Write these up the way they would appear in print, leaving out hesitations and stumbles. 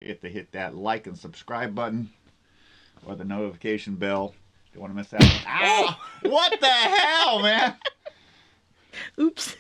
forget to hit that like and subscribe button or the notification bell. Don't want to miss out. Ow! What the hell, man? Oops.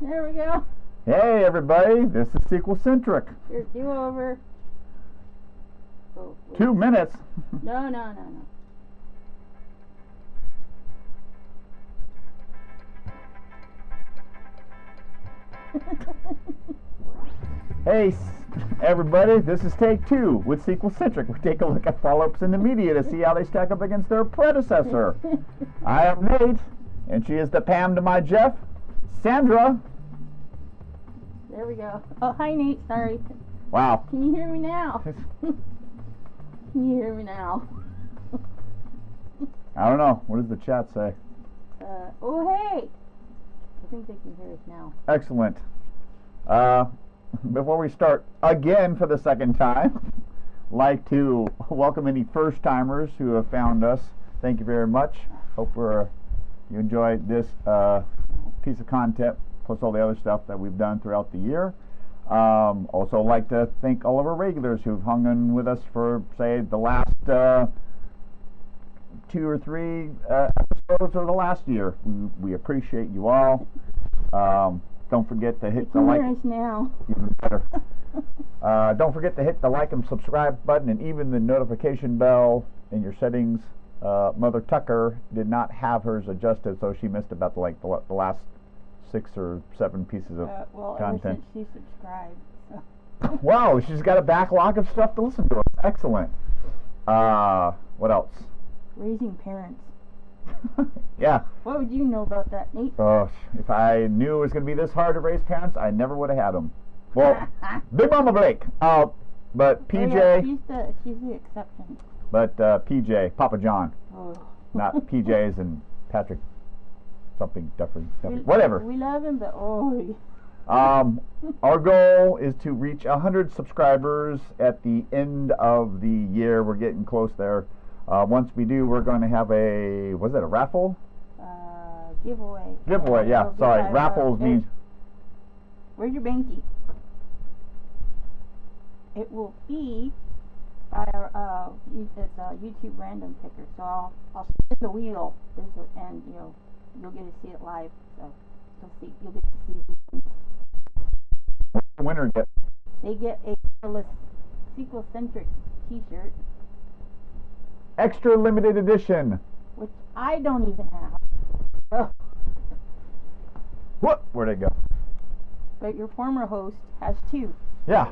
There we go. Hey everybody, this is SequelCentric. Here's do-over. Oh, 2 minutes. No. Hey everybody, this is take 2 with SequelCentric. We take a look at follow-ups in the media to see how they stack up against their predecessor. I am Nate, and she is the Pam to my Jeff, Sandra. There we go. Oh, hi Nate, sorry. Wow. Can you hear me now? Can you hear me now? I don't know. What does the chat say? Oh hey! I think they can hear us now. Excellent. Before we start again for the second time, like to welcome any first-timers who have found us. Thank you very much. Hope you enjoyed this piece of content, plus all the other stuff that we've done throughout the year. Also like to thank all of our regulars who've hung in with us for, say, the last 2 or 3 episodes of the last year. We appreciate you all. Don't forget to hit the like. Hear us now. Even better. Don't forget to hit the like and subscribe button and even the notification bell in your settings. Mother Tucker did not have hers adjusted, so she missed about the last 6 or 7 pieces of content. Ever since she subscribed. So. Wow, she's got a backlog of stuff to listen to. Excellent. What else? Raising parents. Yeah. What would you know about that, Nate? If I knew it was going to be this hard to raise parents, I never would have had them. Well, Big Mama Blake. But PJ. Oh, yeah, she's the exception. But PJ, Papa John. Oh. Not PJs and Patrick something, Duffy, whatever. We love him, but oh. Our goal is to reach 100 subscribers at the end of the year. We're getting close there. Once we do, we're going to have a raffle? Giveaway. Giveaway, yeah. Sorry, raffles means... Where's your banky? It will be by it's a YouTube random picker. So I'll spin the wheel. And you'll get to see it live. So you'll get to see who wins. What's the winner get? They get a SequelCentric t-shirt. Extra limited edition. Which I don't even have. Oh. What? Where'd it go? But your former host has 2. Yeah.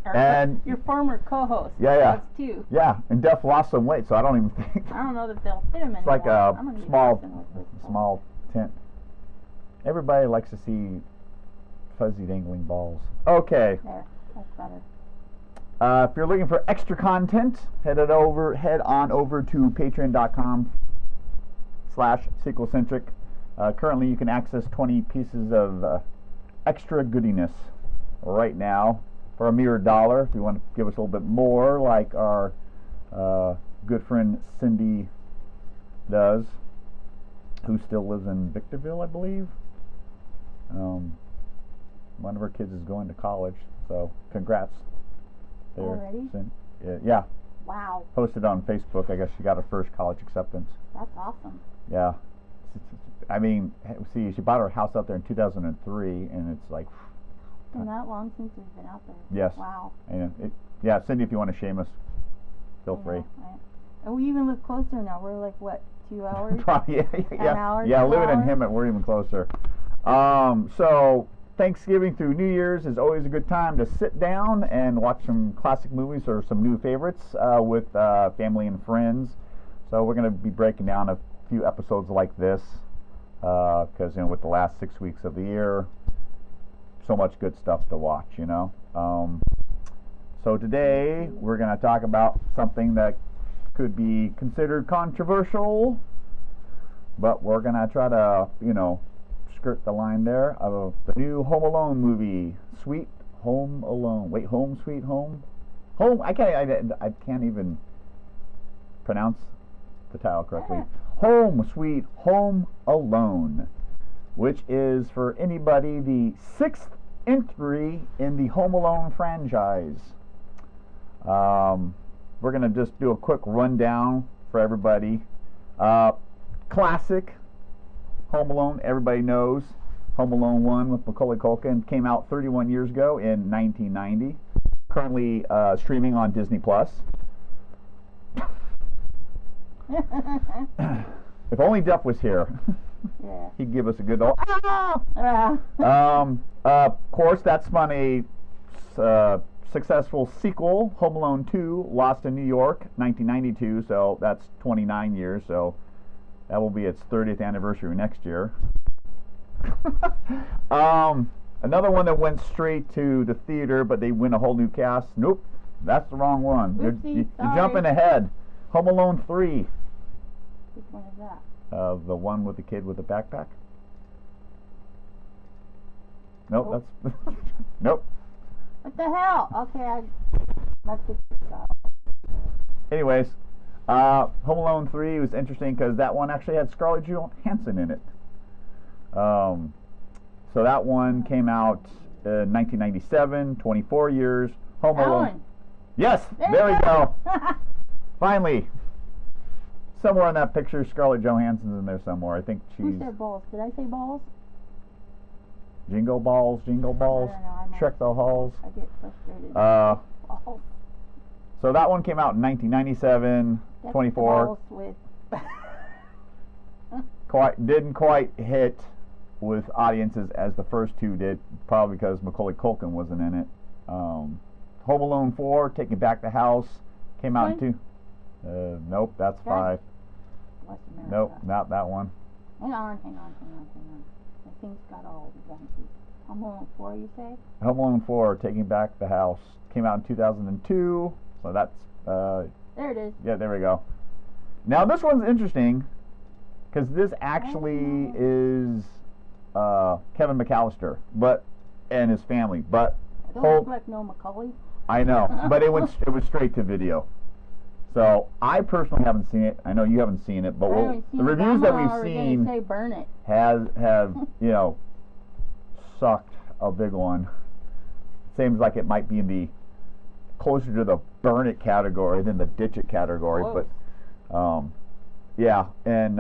And your former co-host has 2. Yeah, and Def lost some weight, so I don't even think. I don't know that they'll fit him anymore. It's like a small tent. Everybody likes to see fuzzy dangling balls. Okay. There, that's better. If you're looking for extra content, head on over to patreon.com/SequelCentric. Currently, you can access 20 pieces of extra goodiness right now for a mere $1. If you want to give us a little bit more, like our good friend Cindy does, who still lives in Victorville, I believe. One of her kids is going to college, so congrats. Already? Yeah. Wow. Posted on Facebook. I guess she got her first college acceptance. That's awesome. Yeah. I mean, see, she bought her house out there in 2003, and it's like... Been that long since we've been out there. Yes. Wow. Yeah, Cindy, if you want to shame us, feel free. Right. And we even live closer now. We're like, what, 2 hours? Yeah. An hour, yeah, 2 living hours? in Hemet, we're even closer. So... Thanksgiving through New Year's is always a good time to sit down and watch some classic movies or some new favorites with family and friends. So we're going to be breaking down a few episodes like this because with the last 6 weeks of the year, so much good stuff to watch, you know. So today we're going to talk about something that could be considered controversial, but we're going to try to, you know, skirt the line there of the new Home Alone movie, Sweet Home Alone. Wait, Home Sweet Home? Home, I can't even pronounce the title correctly. Home Sweet Home Alone, which is for anybody the 6th entry in the Home Alone franchise. We're going to just do a quick rundown for everybody. Classic Home Alone, everybody knows. Home Alone 1 with Macaulay Culkin came out 31 years ago in 1990. Currently streaming on Disney Plus. If only Duff was here, Yeah. he'd give us a good old of course, that spun a successful sequel, Home Alone 2, Lost in New York, 1992. So that's 29 years. So that will be its 30th anniversary next year. Another one that went straight to the theater, but they win a whole new cast. Nope, that's the wrong one. Oopsie, You're jumping ahead. Home Alone 3. Which one is that? The one with the kid with the backpack. Nope, Nope. that's nope. What the hell? Okay, I must have this out. Anyways, Home Alone 3 was interesting because that one actually had Scarlett Johansson in it. So that one came out in 1997, 24 years. Home Alone. Alan. Yes, there we go. Finally. Somewhere in that picture, Scarlett Johansson's in there somewhere. I think Who she's said balls? Did I say balls? Jingle Balls, Jingle Balls, I don't know, I'm Trek the Halls. I get frustrated. Balls. So that one came out in 1997, That's 24. balls with Didn't quite hit with audiences as the first two did, probably because Macaulay Culkin wasn't in it. Home Alone 4, Taking Back the House, came out in 2. Nope, that's 5. West America. Nope, not that one. Hang on. The thing's got all the guarantees. Home Alone 4, you say? Home Alone 4, Taking Back the House, came out in 2002. So that's There it is. yeah, there we go. Now this one's interesting because this actually is Kevin McAllister, and his family, but I don't look like no Macaulay. I know, but it was straight to video. So I personally haven't seen it. I know you haven't seen it, but the reviews that we've seen say burn it. have you know, sucked a big one. Seems like it might be in the closer to the burn it category than the ditch it category. Close. But yeah, and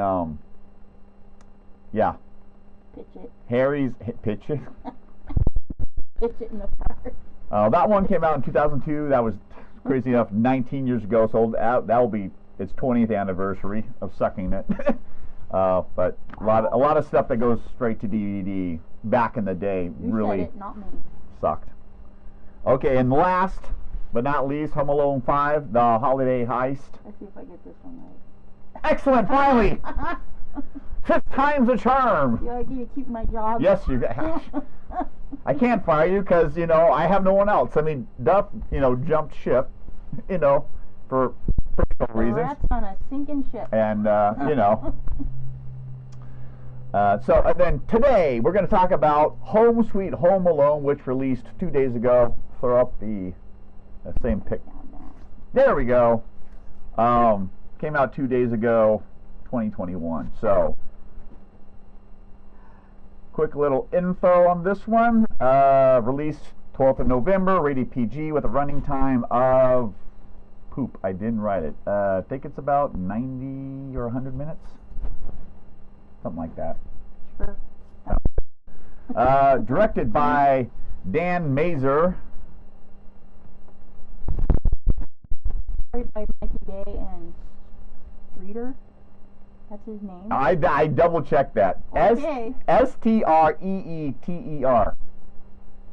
yeah, Pitch it. Harry's pitch it. Pitch it in the fire. That one came out in 2002. That was crazy enough 19 years ago. So that will be its 20th anniversary of sucking it. But a lot of stuff that goes straight to DVD back in the day You really said it, not me. sucked. Okay, and last but not least, Home Alone 5, The Holiday Heist. Let's see if I get this one right. Excellent, finally! 5th time's a charm. Yeah, I get to keep my job. Yes, you. I can't fire you because, you know, I have no one else. I mean, Duff, you know, jumped ship, you know, for personal reasons. Rats on a sinking ship. And, you know. So then today we're going to talk about Home Sweet Home Alone, which released 2 days ago. Throw up the same pic. There we go. Came out 2 days ago, 2021. So, quick little info on this one. Released 12th of November, rated PG with a running time of poop. I didn't write it. I think it's about 90 or 100 minutes. Something like that. Sure. Directed by Dan Mazer. By Mikey Day and Streeter. That's his name. I double checked that. Okay. Streeter.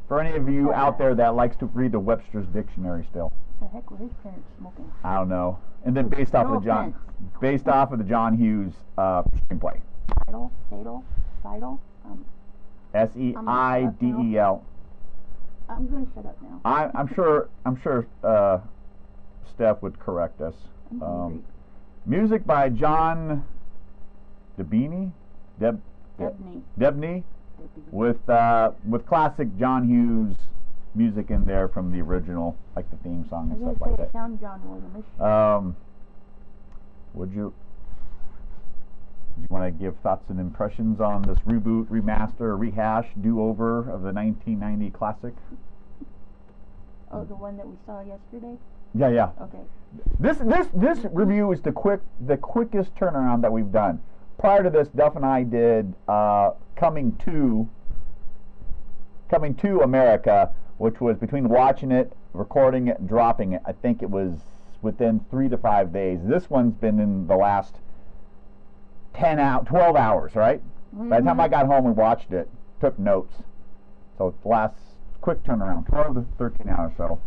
For any of you out there that likes to read the Webster's Dictionary still. What the heck were his parents smoking? I don't know. And then based off No of the offense. John Hughes screenplay. Seidel? Seidel. I'm going to shut up now. I'm sure Steph would correct us. I'm hungry. Music by John Debney, Debney. with classic John Hughes music in there from the original, like the theme song and stuff like that. It sounds John Williams. Would you want to give thoughts and impressions on this reboot, remaster, rehash, do-over of the 1990 classic? Oh, the one that we saw yesterday? Yeah. Okay. This review is the quickest turnaround that we've done. Prior to this, Duff and I did Coming to America, which was between watching it, recording it, and dropping it. I think it was within 3 to 5 days. This one's been in the last 12 hours, right? Mm-hmm. By the time I got home and watched it, took notes. So it's the last quick turnaround, 12 to 13 hours. So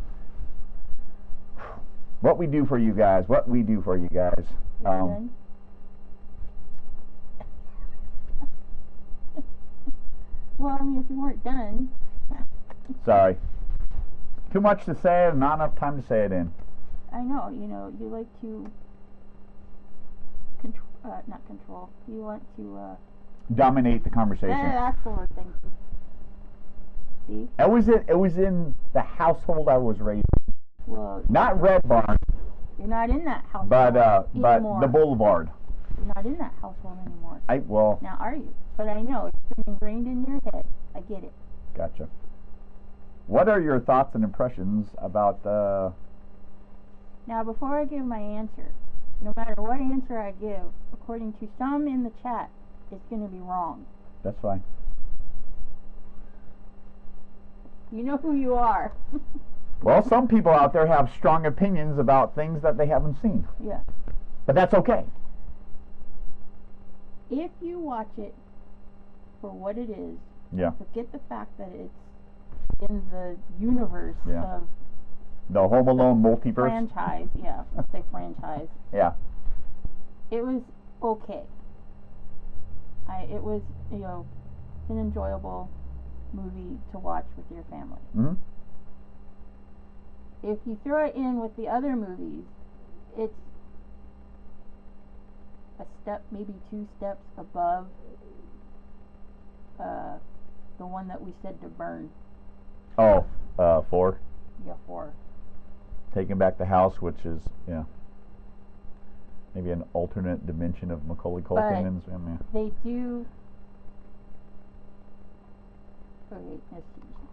what we do for you guys. Well, I mean, if you weren't done. Sorry. Too much to say and not enough time to say it in. I know, you like to not control. You want to dominate the conversation. That's the word. Thank you. See? It was in the household I was raised in. Well, not Red Barn. You're not in that household but anymore. The Boulevard. You're not in that household anymore. Now are you? But I know it's been ingrained in your head. I get it. Gotcha. What are your thoughts and impressions about Now, before I give my answer, no matter what answer I give, according to some in the chat, it's going to be wrong. That's fine. You know who you are. Well, some people out there have strong opinions about things that they haven't seen. Yeah. But that's okay. If you watch it for what it is, forget the fact that it's in the universe of the Home Alone multiverse franchise. Yeah, let's say franchise. Yeah. It was okay. It was an enjoyable movie to watch with your family. Mm-hmm. If you throw it in with the other movies, it's a step, maybe 2 steps above the one that we said to burn. Oh, 4? Yeah, 4. Taking Back the House, which is, maybe an alternate dimension of Macaulay Culkin and family. They do. Okay,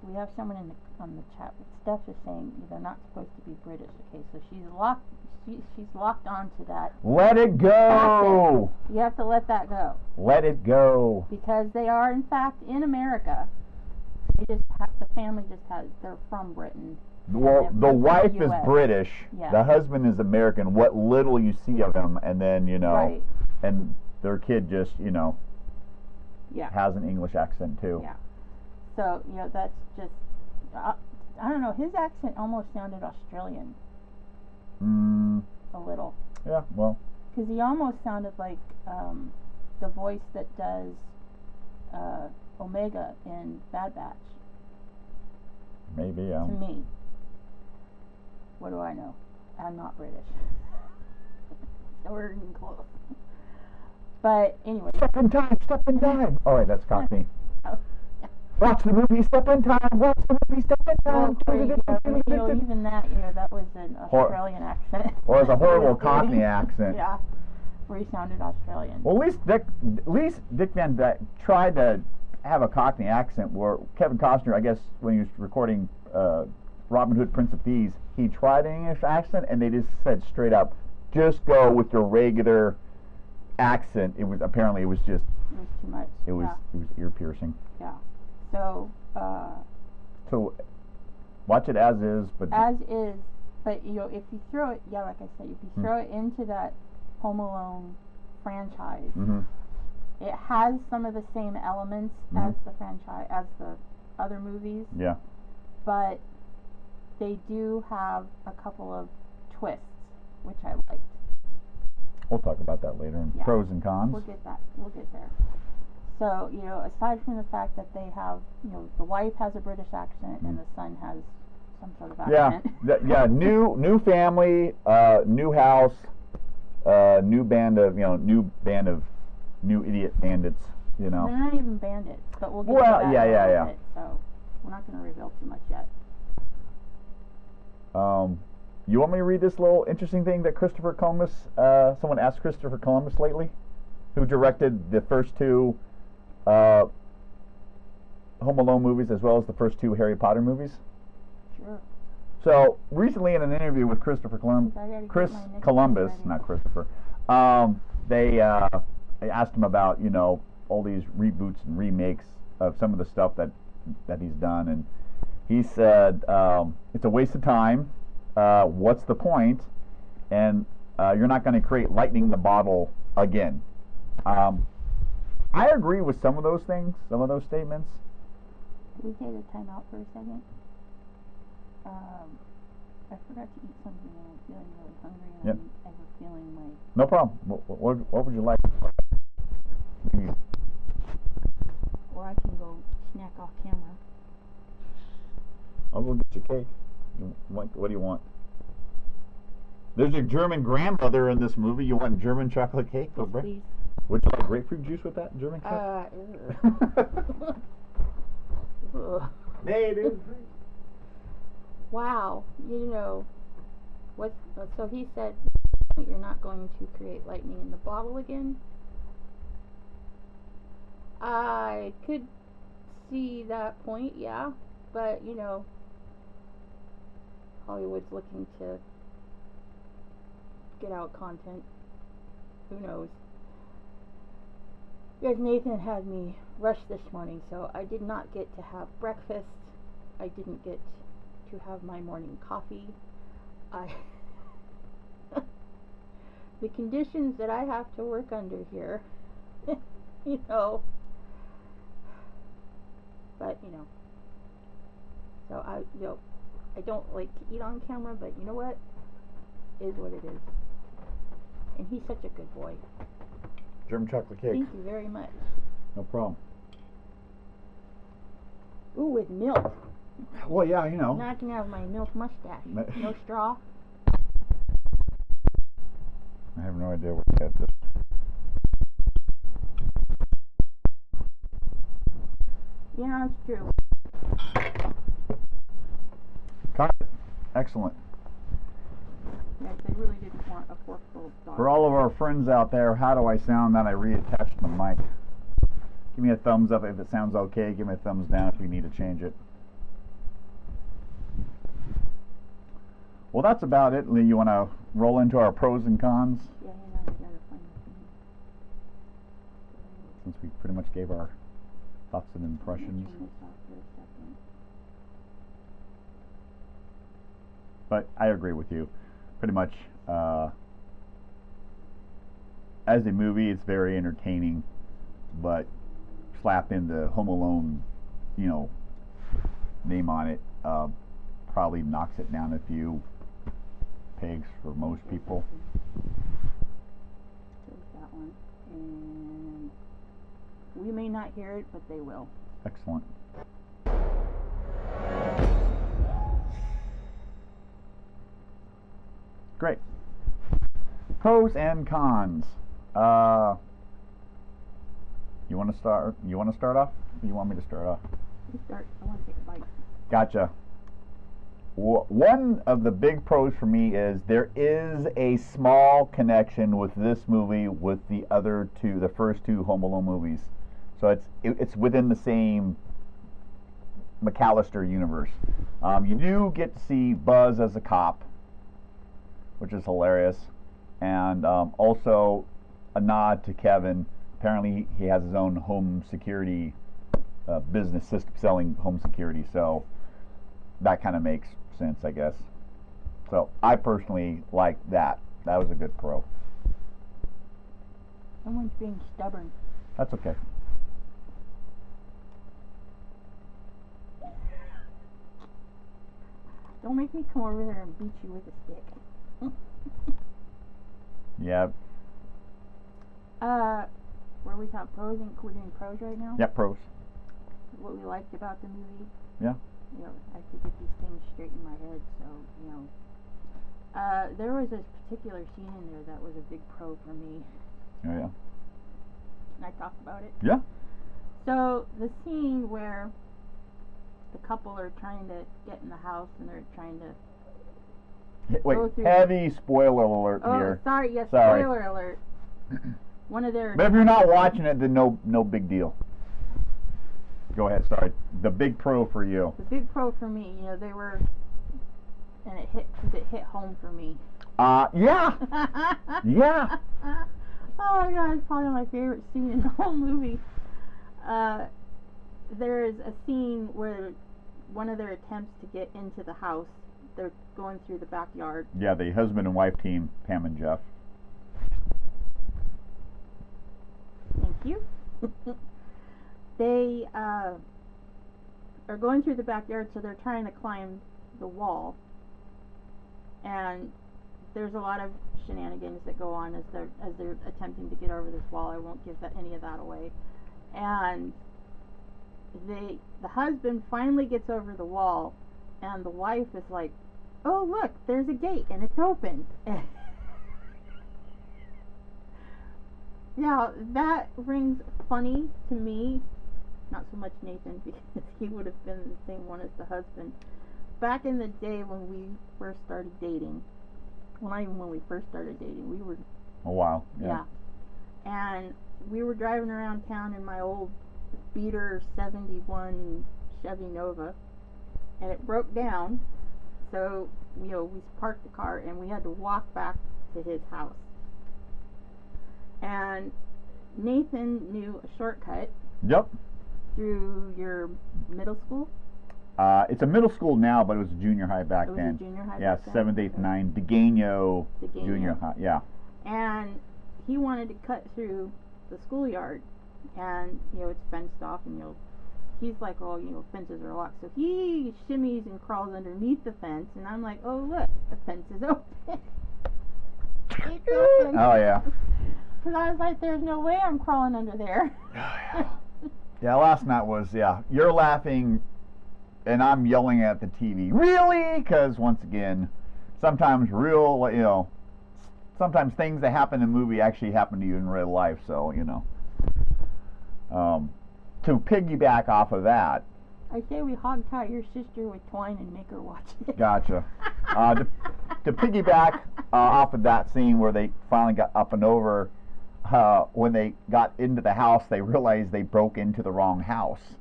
we have someone on the chat. Steph is saying they're not supposed to be British. Okay, so she's locked onto that. Let it go. You have to let that go. Let it go. Because they are in fact in America. The family they're from Britain. Well, the wife is British. Yeah. The husband is American. What little you see of him, and then right. and their kid just yeah. has an English accent too. Yeah. So that's just I don't know. His accent almost sounded Australian. A little. Yeah. Well. Because he almost sounded like the voice that does Omega in Bad Batch. Maybe. Yeah. To me. What do I know? I'm not British. We're even close. But anyway. Step in time. Oh wait, that's Cockney. Oh, yeah. Watch the movie. Step in time. Watch the movie. Step in time. Well, even that, that was an Australian accent. Or it was a horrible Cockney accent. Yeah, where he sounded Australian. Well, at least Dick Van Dyke tried to have a Cockney accent. Where Kevin Costner, I guess, when he was recording Robin Hood, Prince of Thieves, he tried an English accent, and they just said straight up, just go with your regular accent. It was just. It was too much. It was ear piercing. Yeah. So. So, watch it as is, but. As is, but if you throw it, like I said, if you throw it into that Home Alone franchise, it has some of the same elements as the franchise, as the other movies. Yeah. But they do have a couple of twists, which I liked. We'll talk about that later. Pros and cons. We'll get there. So, you know, aside from the fact that they have, you know, the wife has a British accent and the son has some sort of accent. Yeah, new family, new house, new band of new idiot bandits. You know. They're not even bandits, but we'll get to that in a little bit, so we're not going to reveal too much yet. You want me to read this little interesting thing that Christopher Columbus, someone asked Christopher Columbus lately, who directed the first two Home Alone movies as well as the first two Harry Potter movies? Sure. So, recently in an interview with Christopher Columbus, not Christopher, they asked him about, you know, all these reboots and remakes of some of the stuff that he's done, and he said, it's a waste of time. What's the point? And you're not going to create lightning in the bottle again. I agree with some of those things, some of those statements. Can we take a time out for a second? I forgot to eat something and I'm feeling really hungry and Yep. I'm ever feeling like... No problem. What would you like? Or I can go snack off camera. I'll go get your cake. What do you want? There's a German grandmother in this movie. You want German chocolate cake for Yes, breakfast? please. Would you like grapefruit juice with that German chocolate? Hey, dude. Wow, you know, so he said you're not going to create lightning in the bottle again. I could see that point, yeah, but you know, Hollywood's looking to get out content. Who knows? Because Nathan had me rushed this morning, so I did not get to have breakfast. I didn't get to have my morning coffee. The conditions that I have to work under here, you know. But you know, so I don't like to eat on camera, but you know what? It is what it is. And he's such a good boy. German chocolate cake. Thank you very much. No problem. Ooh, with milk. Well, yeah, you know. Now I can have my milk mustache. No straw. I have no idea where to get this. Yeah, it's true. Got it. Excellent. Yes, they really didn't want a fork full of dog. For all of our friends out there, how do I sound that I reattached the mic? Give me a thumbs up if it sounds okay. Give me a thumbs down if we need to change it. Well, that's about it. Lee, you want to roll into our pros and cons? Yeah, hang on, I gotta find the thing. Since we pretty much gave our thoughts and impressions. Turn this off for a second. But I agree with you. Pretty much, as a movie, it's very entertaining, but slap in the Home Alone, you know, name on it, probably knocks it down a few pegs for most people. There's that one. And we may not hear it, but they will. Excellent. Great. Pros and cons. You want to start? You want to start off? Or you want me to start off? You start. I want to take a bite. Gotcha. One of the big pros for me is there is a small connection with this movie with the other two, the first two Home Alone movies. So it's within the same McAllister universe. You do get to see Buzz as a cop, which is hilarious, and also a nod to Kevin. Apparently he has his own home security business system selling home security, so that kind of makes sense, I guess. So I personally like that. That was a good pro. Someone's being stubborn. That's okay. Don't make me come over there and beat you with a stick. Yeah. where we talk pros and we're doing pros right now. Yeah, pros. What we liked about the movie. Yeah. You know, I have to get these things straight in my head. So you know, there was this particular scene in there that was a big pro for me. Oh yeah. Can I talk about it? Yeah. So the scene where the couple are trying to get in the house and they're trying to Wait, go through heavy spoiler alert here. Oh, sorry, yes, Sorry. spoiler alert. One of their But if you're not watching it, then no big deal. Go ahead, sorry. The big pro for you. The big pro for me, you know, they were, and it hit home for me. Yeah. Yeah. Oh my god, it's probably my favorite scene in the whole movie. There's a scene where one of their attempts to get into the house, they're going through the backyard. Yeah, the husband and wife team, Pam and Jeff. Thank you. They are going through the backyard, so they're trying to climb the wall. And there's a lot of shenanigans that go on as they're attempting to get over this wall. I won't give any of that away. And the husband finally gets over the wall, and the wife is like, "Oh look, there's a gate and it's open." Now that rings funny to me, not so much Nathan, because he would have been the same one as the husband. Back in the day when we first started dating, well, not even when we first started dating, we were A while. yeah. And we were driving around town in my old beater 71 Chevy Nova, and it broke down, so we parked the car and we had to walk back to his house. And Nathan knew a shortcut. Yep. Through your middle school. It's a middle school now, but it was a junior high back then. It was a junior high yeah, back then? 7th, 8th, 9th, Degaino Junior High. Yeah. And he wanted to cut through the schoolyard, and it's fenced off, and he's like, oh, fences are locked, so he shimmies and crawls underneath the fence, and I'm like, oh look, the fence is open. It's open. Oh yeah. Because I was like, there's no way I'm crawling under there. Yeah, last night was, you're laughing and I'm yelling at the TV. Really? Because once again, sometimes sometimes things that happen in a movie actually happen to you in real life. So, to piggyback off of that. I say we hog tie your sister with twine and make her watch it. Gotcha. To piggyback off of that scene where they finally got up and over, when they got into the house, they realized they broke into the wrong house,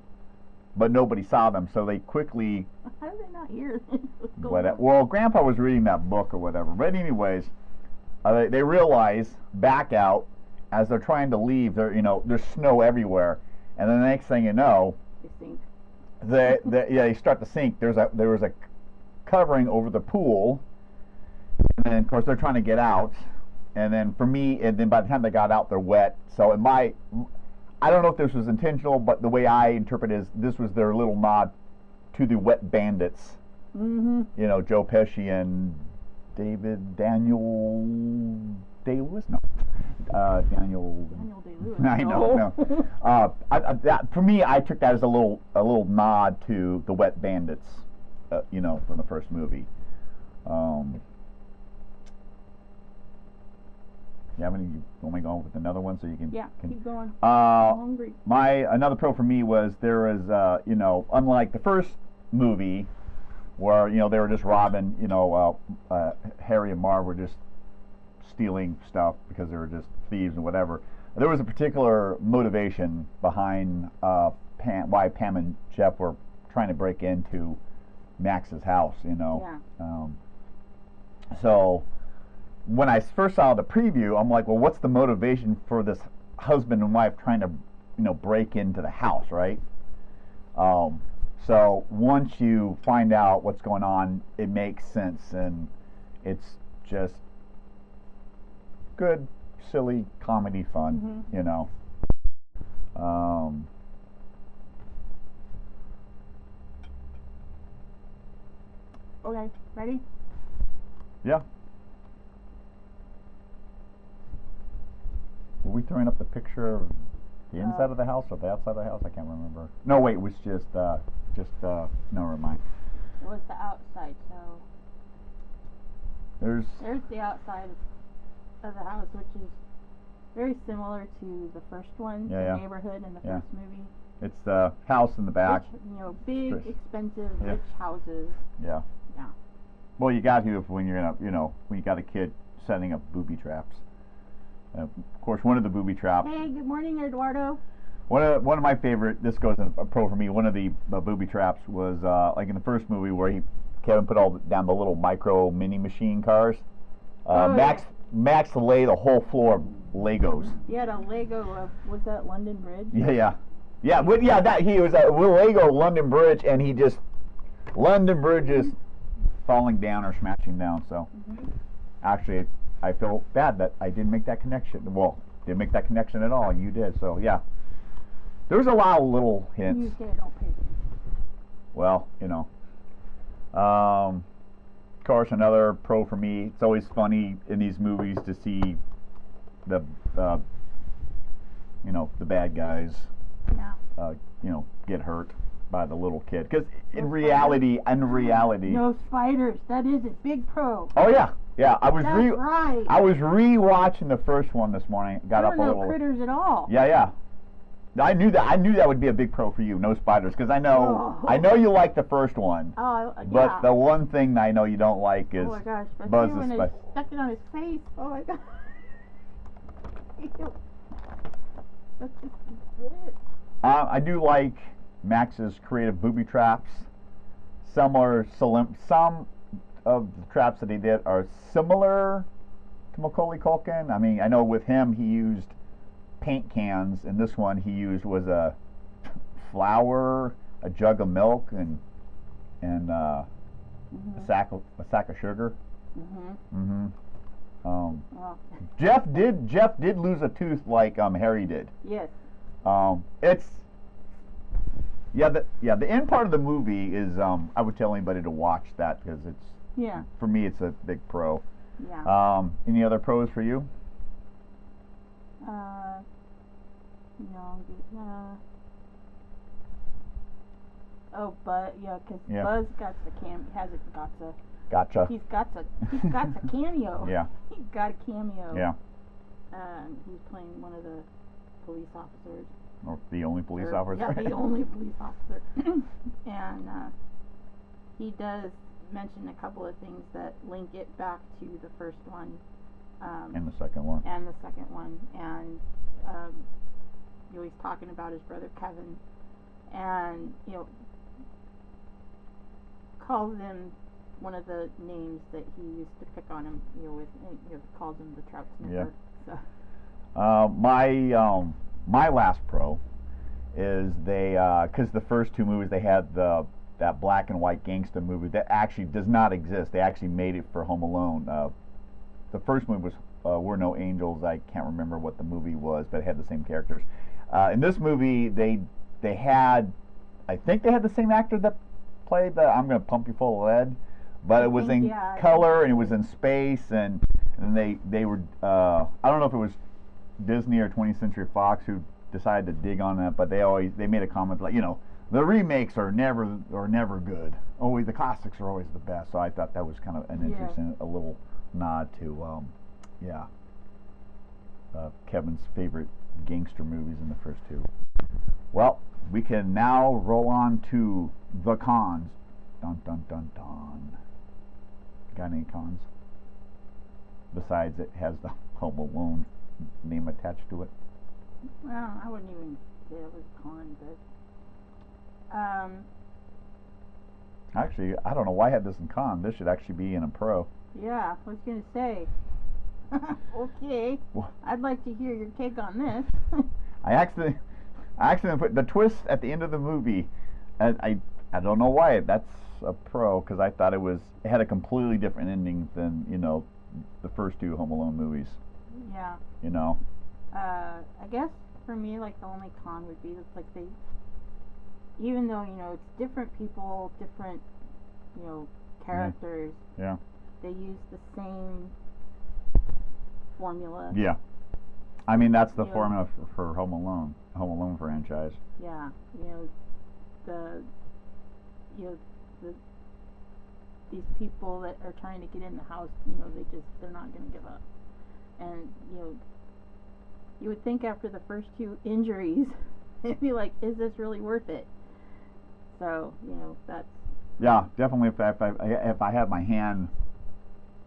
but nobody saw them, so they quickly. How did they not hear? Well, Grandpa was reading that book or whatever. But anyways, they realize back out as they're trying to leave. There's snow everywhere, and then the next thing you know, they sink. They start to sink. There was a covering over the pool, and then of course they're trying to get out. And then for me, and then by the time they got out, they're wet. So I don't know if this was intentional, but the way I interpret it is this was their little nod to the wet bandits. Mm-hmm. Joe Pesci and Daniel Day-Lewis? No. Daniel Day-Lewis. I know. No. For me, I took that as a little nod to the wet bandits, from the first movie. You want me to go with another one so you can? Yeah, keep going. I'm hungry. Another pro for me was there was unlike the first movie where they were just robbing, Harry and Marv were just stealing stuff because they were just thieves and whatever. There was a particular motivation behind why Pam and Jeff were trying to break into Max's house. Yeah. So when I first saw the preview, I'm like, well, what's the motivation for this husband and wife trying to, break into the house, right? So once you find out what's going on, it makes sense, and it's just good, silly comedy fun, Okay, ready? Yeah. Were we throwing up the picture of The inside of the house or the outside of the house? I can't remember. No, wait, it was just never mind. It was the outside, so There's the outside of the house, which is very similar to the first one, the neighborhood in the first movie. It's the house in the back. Rich, big, expensive, rich houses. Yeah. Yeah. Well, you got to when you're gonna, when you got a kid setting up booby traps. Of course, one of the booby traps. Hey, good morning, Eduardo. One of my favorite. This goes in a pro for me. One of the booby traps was like in the first movie where Kevin put all down the little micro mini machine cars. Max laid a whole floor of Legos. He had a Lego of, was that London Bridge? That he was a Lego London Bridge, and London Bridge is falling down or smashing down. So actually, I feel bad that I didn't make that connection. Well, didn't make that connection at all, and you did. So yeah, there's a lot of little hints. You say don't pay attention. Well, of course, another pro for me. It's always funny in these movies to see the bad guys, get hurt by the little kid. Because in reality, no spiders. That is a big pro. Oh yeah. I was right. I was re-watching the first one this morning. Got up a little. No critters at all. Yeah. I knew that would be a big pro for you. No spiders, because I know you like the first one. Oh, yeah. But the one thing I know you don't like is oh my gosh, Buzz when they stuck it on his face. Oh my god. That's just it. I do like Max's creative booby traps. Some of the traps that he did are similar to Macaulay Culkin. I mean, I know with him he used paint cans, and this one he used was a flour, a jug of milk, and a sack of sugar. Jeff did lose a tooth like Harry did. Yes. The end part of the movie is I would tell anybody to watch that because for me it's a big pro. Yeah. Any other pros for you? Buzz got the Gotcha. He's got a cameo. Yeah. He's got a cameo. Yeah. He's playing one of the police officers. Or the only police officer. Yeah, the only police officer. And he does mention a couple of things that link it back to the first one. And the second one. And he's talking about his brother Kevin, and calls him one of the names that he used to pick on him. Calls him the trout sniffer. Yeah. So. My last pro is because the first two movies they had that black and white gangster movie that actually does not exist. They actually made it for Home Alone. The first movie was We're No Angels. I can't remember what the movie was, but it had the same characters. In this movie, I think they had the same actor that played the I'm Gonna Pump You Full of Lead, but it was in color and it was in space, and they were I don't know if it was Disney or 20th Century Fox who decided to dig on that, but they made a comment like, the remakes are never good. Always the classics are always the best. So I thought that was kind of an interesting, a little nod to Kevin's favorite gangster movies in the first two. Well, we can now roll on to the cons. Dun dun dun dun. Got any cons? Besides, it has the Home Alone name attached to it. Well, I wouldn't even say it was a con, but actually, I don't know why I had this in con. This should actually be in a pro. Yeah, I was gonna say. Okay, I'd like to hear your take on this. I accidentally put the twist at the end of the movie. I don't know why that's a pro, because I thought it had a completely different ending than the first two Home Alone movies. Yeah. I guess for me, like, the only con would be that, like, even though it's different people, different characters. Yeah. They use the same formula. Yeah. I mean, that's the formula for Home Alone. Home Alone franchise. Yeah, these people that are trying to get in the house, they're not going to give up. And you would think after the first two injuries, it'd be like, is this really worth it? So that's. Yeah, definitely. If I had my hand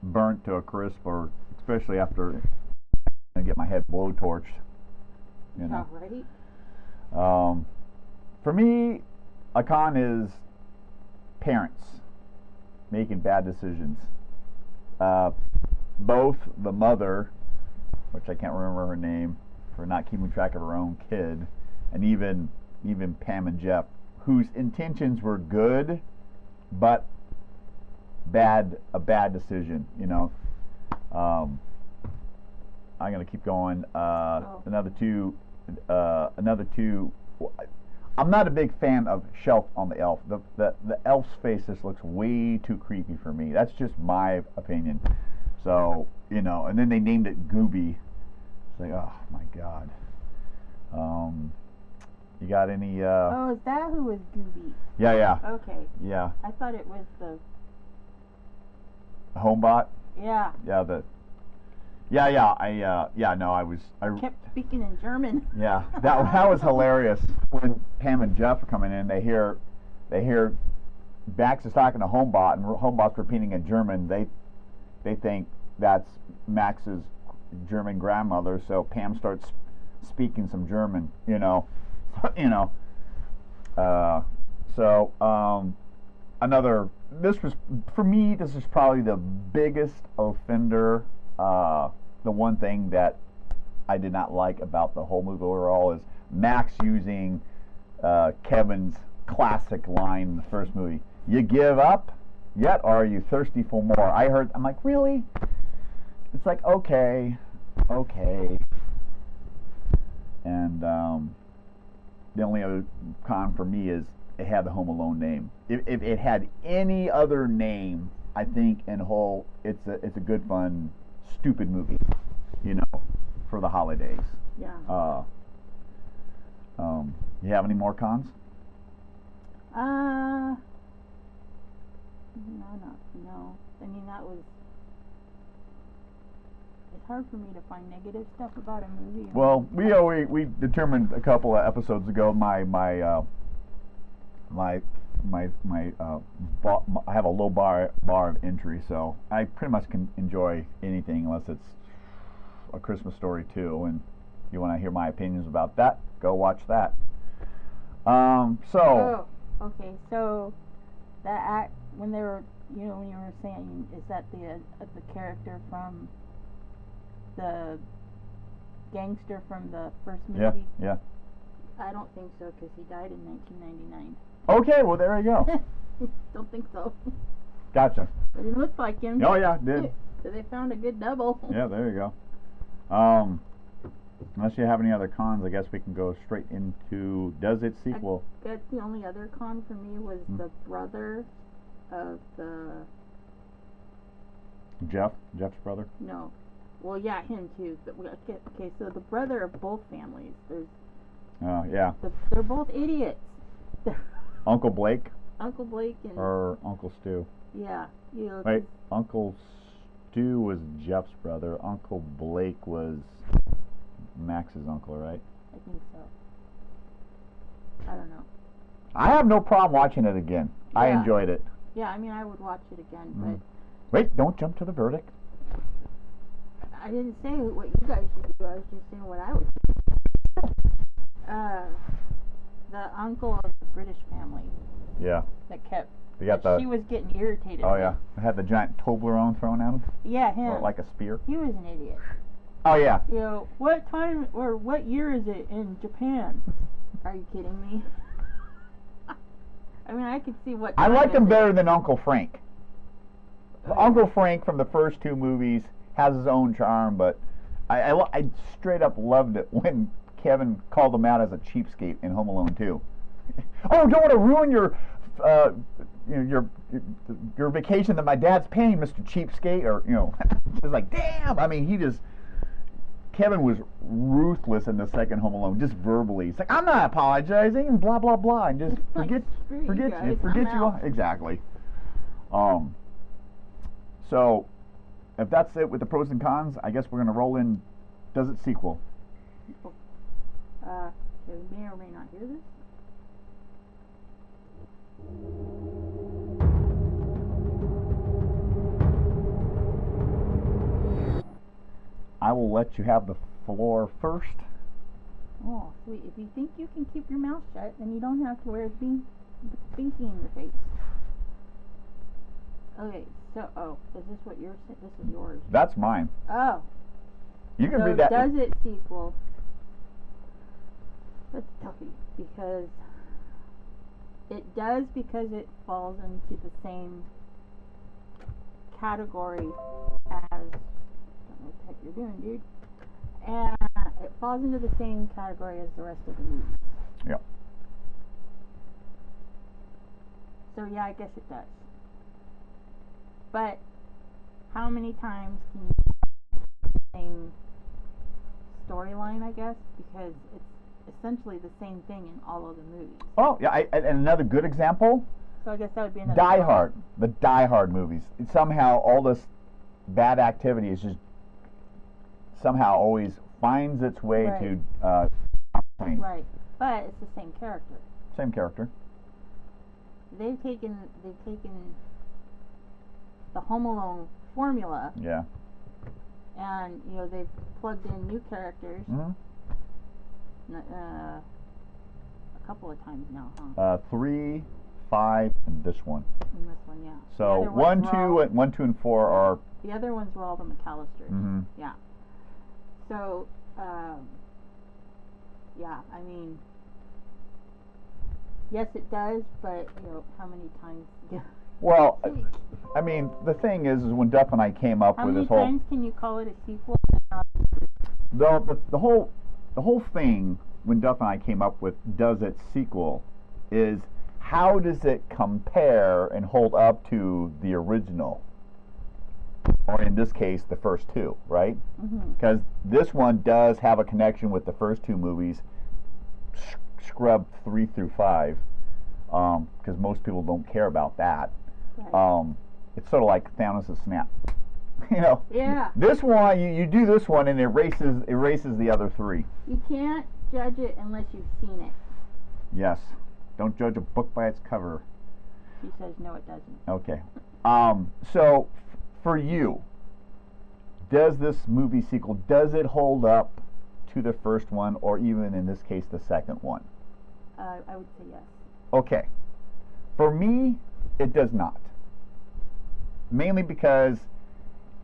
burnt to a crisp, or especially after I get my head blowtorched, Yeah, right. For me, a con is parents making bad decisions. Both the mother, which I can't remember her name, for not keeping track of her own kid, and even Pam and Jeff, whose intentions were good, but a bad decision. I'm gonna keep going. Another two. I'm not a big fan of Shelf on the elf. The elf's face just looks way too creepy for me. That's just my opinion. So and then they named it Gooby. It's like, oh my god. You got any? Oh, is that who was Gooby? Yeah. Okay. Yeah. I thought it was the Homebot. Yeah. Yeah. I kept speaking in German. Yeah, that was hilarious. When Pam and Jeff are coming in, they hear Max is talking to Homebot, and Homebot's repeating in German. They think that's Max's German grandmother, so Pam starts speaking some German. Another. This was, for me, this is probably the biggest offender. The one thing that I did not like about the whole movie overall is Max using Kevin's classic line in the first movie. You give up yet, or are you thirsty for more? I'm like, really? It's like, okay. And the only other con for me is it had the Home Alone name. If it had any other name, I think in whole it's a good, fun, stupid movie, for the holidays. Yeah. You have any more cons? No. I mean, it's hard for me to find negative stuff about a movie. Well, we determined a couple of episodes ago I have a low bar of entry, so I pretty much can enjoy anything unless it's A Christmas Story 2, and if you want to hear my opinions about that, go watch that. Okay, so that act, when they were, when you were saying, is that the character from the gangster from the first movie? Yeah. I don't think so, because he died in 1999. Okay, well, there you go. Don't think so. Gotcha. But it looked like him. Oh, yeah, it did. So they found a good double. Yeah, there you go. Unless you have any other cons, I guess we can go straight into Does It sequel. I guess the only other con for me was the brother of the... Jeff's brother? No. Well, yeah, him too. But okay, so the brother of both families. Yeah. They're both idiots. Uncle Blake? Uncle Blake and... Or Uncle Stu? Yeah. Wait, Uncle Stu was Jeff's brother. Uncle Blake was Max's uncle, right? I think so. I don't know. I have no problem watching it again. Yeah. I enjoyed it. Yeah, I mean, I would watch it again, but... Wait, don't jump to the verdict. I didn't say what you guys should do. I was just saying what I would do. The uncle of the British family. Yeah. That kept... she was getting irritated. Oh, yeah. They had the giant Toblerone thrown at him? Yeah, him. Or like a spear? He was an idiot. Oh, yeah. What time or what year is it in Japan? Are you kidding me? I mean, I could see what... I like him better than Uncle Frank. Uncle Frank from the first two movies has his own charm, but I straight up loved it when Kevin called him out as a cheapskate in Home Alone 2. Oh, don't want to ruin your vacation that my dad's paying, Mr. Cheapskate, or just like, damn. I mean, he just Kevin was ruthless in the second Home Alone, just verbally. It's like, I'm not apologizing, and blah blah blah, and just forget you. Exactly. So, if that's it with the pros and cons, I guess we're gonna roll in. Does it sequel? You may or may not hear this. I will let you have the floor first. Oh, sweet. If you think you can keep your mouth shut, then you don't have to wear the binky in your face. Okay, so, is this what yours? This is yours. That's mine. Oh. You can so read that. Does it sequel? That's toughie, because it does, because it falls into the same category as, I don't know what the heck you're doing, dude. And it falls into the same category as the rest of the movies. Yep. So yeah, I guess it does. But how many times can you have the same storyline, I guess? Because it's essentially the same thing in all of the movies. Oh, yeah, and another good example, So I guess that would be another Die Hard. The Die Hard movies. Somehow all this bad activity is just somehow always finds its way to Right. But it's the same character. Same character. They've taken the Home Alone formula. Yeah. And they've plugged in new characters. Mm-hmm. A couple of times now, huh? 3, 5, and this one. And this one, yeah. So 1, 2, and 4 are. The other ones were all the McAllisters. Mm-hmm. Yeah. So, yeah. I mean, yes, it does, but how many times? Yeah. Well, I mean, the thing is when Duff and I came up with this whole. How many times can you call it a sequel? The whole thing when Duff and I came up with does it sequel is how does it compare and hold up to the original, or in this case the first two, right? Because this one does have a connection with the first two movies, scrub 3 through 5, because most people don't care about that. Right. It's sort of like Thanos' snap. Yeah. This one, you do this one and it erases the other 3. You can't judge it unless you've seen it. Yes. Don't judge a book by its cover. She says no, it doesn't. Okay. So for you, does this movie sequel, does it hold up to the first one, or even in this case the second one? I would say yes. Okay. For me, it does not. Mainly because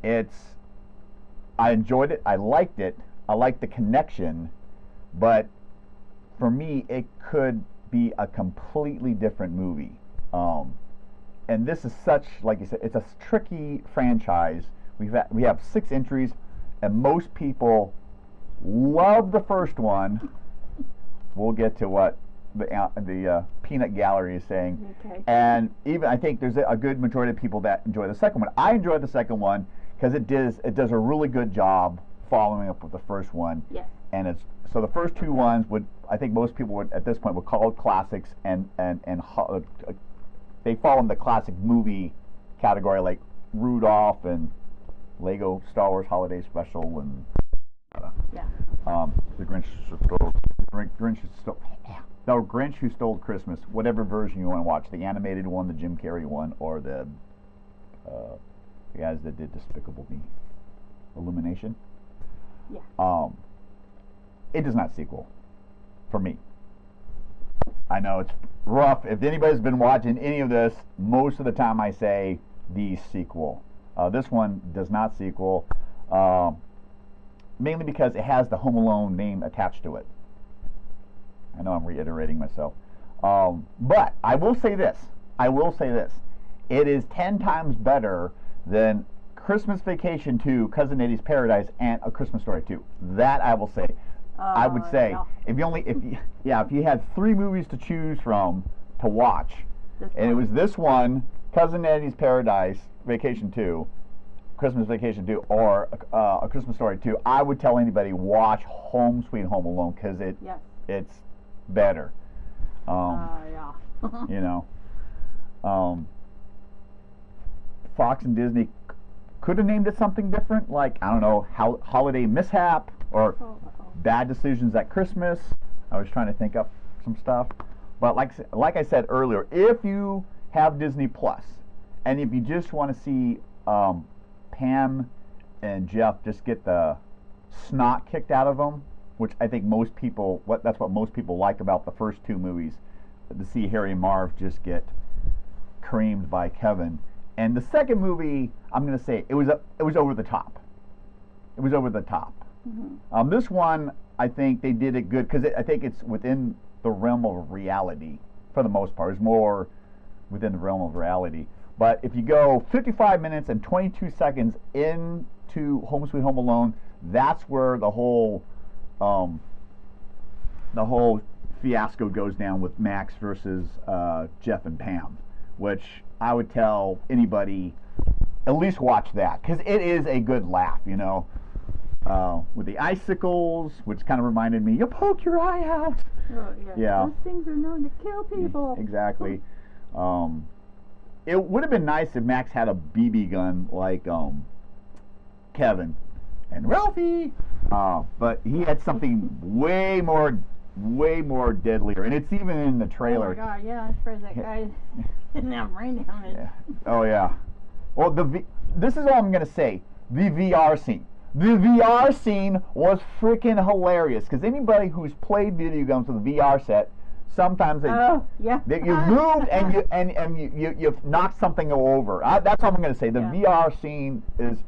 I enjoyed it, I liked it, I liked the connection, but for me it could be a completely different movie. And this is such, like you said, it's a tricky franchise. We have 6 entries, and most people love the first one. We'll get to what the peanut gallery is saying. Okay. And even I think there's a good majority of people that enjoy the second one. I enjoyed the second one because it does a really good job following up with the first one. Yes. And so the first 2 ones I think most people would at this point would call it classics, and they fall in the classic movie category, like Rudolph and Lego Star Wars Holiday Special and the Grinch Who Stole Christmas, whatever version you want to watch, the animated one, the Jim Carrey one, or the guys that did Despicable Me, Illumination. Yeah. It does not sequel for me. I know it's rough. If anybody's been watching any of this, most of the time I say the sequel. This one does not sequel, mainly because it has the Home Alone name attached to it. I know I'm reiterating myself. But I will say this. It is 10 times better than Christmas Vacation 2, Cousin Eddie's Paradise, and A Christmas Story 2. That I will say. I would say if you had 3 movies to choose from to watch, and it was this one, Cousin Eddie's Paradise, Vacation 2, Christmas Vacation 2 or A Christmas Story 2, I would tell anybody watch Home Sweet Home Alone because it's better. Yeah. You know, Fox and Disney could have named it something different, like, I don't know, Holiday Mishap or Bad Decisions at Christmas. I was trying to think up some stuff. But like I said earlier, if you have Disney Plus, and if you just want to see Pam and Jeff just get the snot kicked out of them, which I think that's what most people like about the first two movies, to see Harry and Marv just get creamed by Kevin. And the second movie, I'm going to say it was over the top. It was over the top. Mm-hmm. This one, I think they did it good because I think it's within the realm of reality for the most part. It's more within the realm of reality. But if you go 55 minutes and 22 seconds into Home Sweet Home Alone, that's where the whole fiasco goes down with Max versus Jeff and Pam, which I would tell anybody at least watch that because it is a good laugh, you know, with the icicles, which kind of reminded me, you poke your eye out. Oh, Yeah. Those things are known to kill people. Exactly. It would have been nice if Max had a BB gun like Kevin and Ralphie, but he had something way more deadlier, and it's even in the trailer. Oh my God, yeah, I'm surprised that guy didn't have brain damage. Yeah. Oh yeah. Well, this is all I'm gonna say. The VR scene. The VR scene was freaking hilarious because anybody who's played video games with a VR set, sometimes you moved and you've knocked something over. That's all I'm going to say. The VR scene is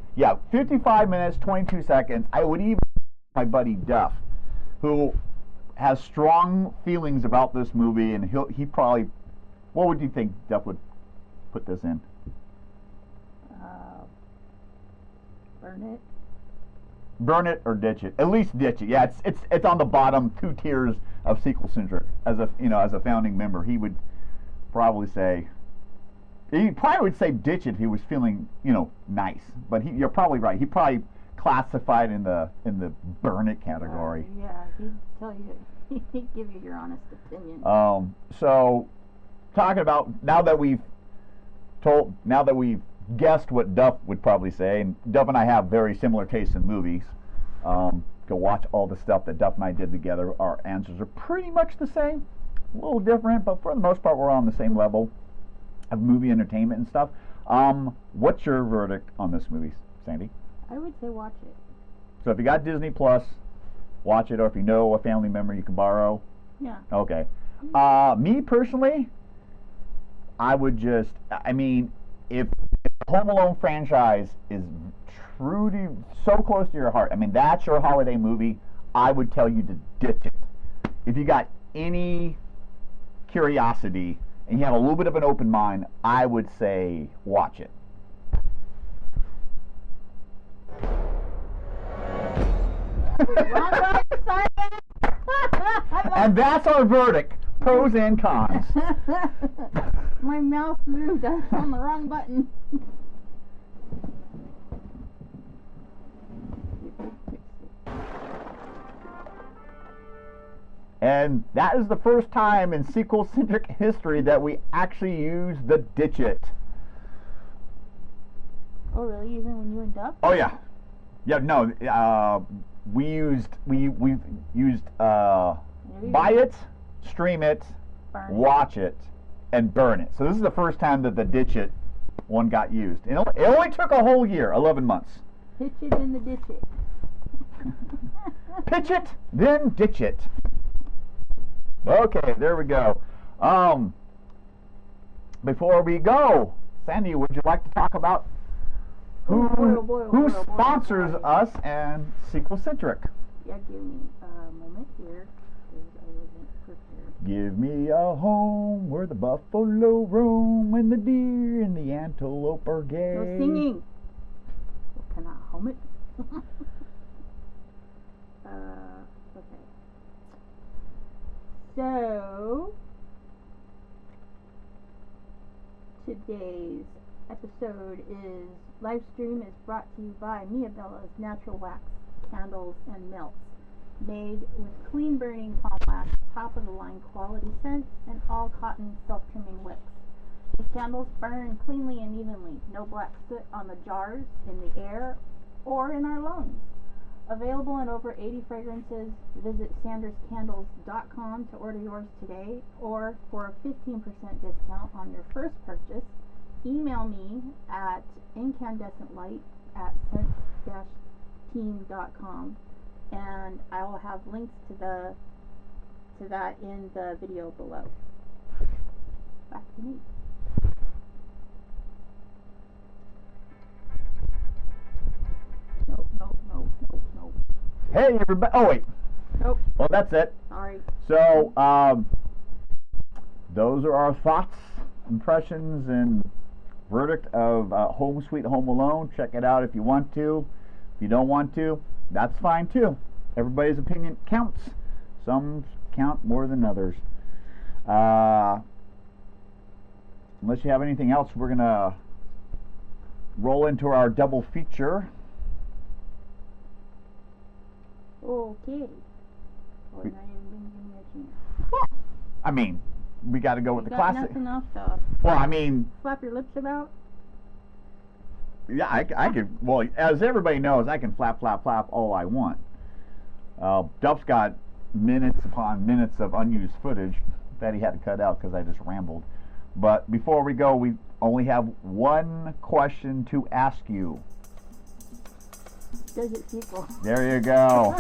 55 minutes 22 seconds. I would even my buddy Duff, who has strong feelings about this movie, and he probably, what would you think Duff would put this in? Burn it. Burn it or ditch it. At least ditch it. Yeah, it's on the bottom two tiers of SequelCentric. As a founding member, he would probably say ditch it if he was feeling nice. But you're probably right. He probably classified in the burn it category. Yeah, he'd tell you. He'd give you your honest opinion. So talking about now that we've guessed what Duff would probably say, and Duff and I have very similar tastes in movies. Go watch all the stuff that Duff and I did together. Our answers are pretty much the same, a little different, but for the most part, we're on the same level of movie entertainment and stuff. What's your verdict on this movie, Sandy? I would say watch it. So if you got Disney Plus, watch it, or if you know a family member you can borrow. Yeah. Okay. Me personally, I would just, if the Home Alone franchise is truly so close to your heart, that's your holiday movie, I would tell you to ditch it. If you got any curiosity and you have a little bit of an open mind, I would say watch it. And that's our verdict. Pros and cons. My mouse moved. I was on the wrong button. And that is the first time in SequelCentric history that we actually use the ditch it. Oh really? Even when you and Duff? Oh yeah. Yeah, no, we used buy it, stream it, watch it, and burn it. So this is the first time that the ditch it one got used. It only took a whole year, 11 months. Pitch it in the ditch it. Pitch it, then ditch it. Okay, there we go. Before we go, Sandy, would you like to talk about who sponsors us and SequelCentric? Yeah, give me a moment here, because I wasn't prepared. Give me a home where the buffalo roam and the deer and the antelope are gay. No singing. Well, can I hum it? Okay. So, today's episode is live stream is brought to you by Mia Bella's Natural Wax Candles and Melts, made with clean burning palm wax, top of the line quality scents, and all cotton self trimming wicks. These candles burn cleanly and evenly, no black soot on the jars, in the air, or in our lungs. Available in over 80 fragrances. Visit sanderscandles.com to order yours today, or for a 15% discount on your first purchase, email me at incandescentlight@scent-team.com, and I will have links to that in the video below. Back to me. Nope. Hey, everybody. Oh, wait. Nope. Well, that's it. Sorry. So, those are our thoughts, impressions, and verdict of Home Sweet Home Alone. Check it out if you want to. If you don't want to, that's fine too. Everybody's opinion counts. Some count more than others. Unless you have anything else, we're going to roll into our double feature. Okay. Well, now you're going to give me a chance. Well, I mean, we got to go with You the got classic. nothing else to Well, I mean, flap your lips about? yeah, I could. Well, as everybody knows, I can flap all I want. Duff's got minutes upon minutes of unused footage that he had to cut out because I just rambled. But before we go, we only have one question to ask you. Does it sequel? There you go.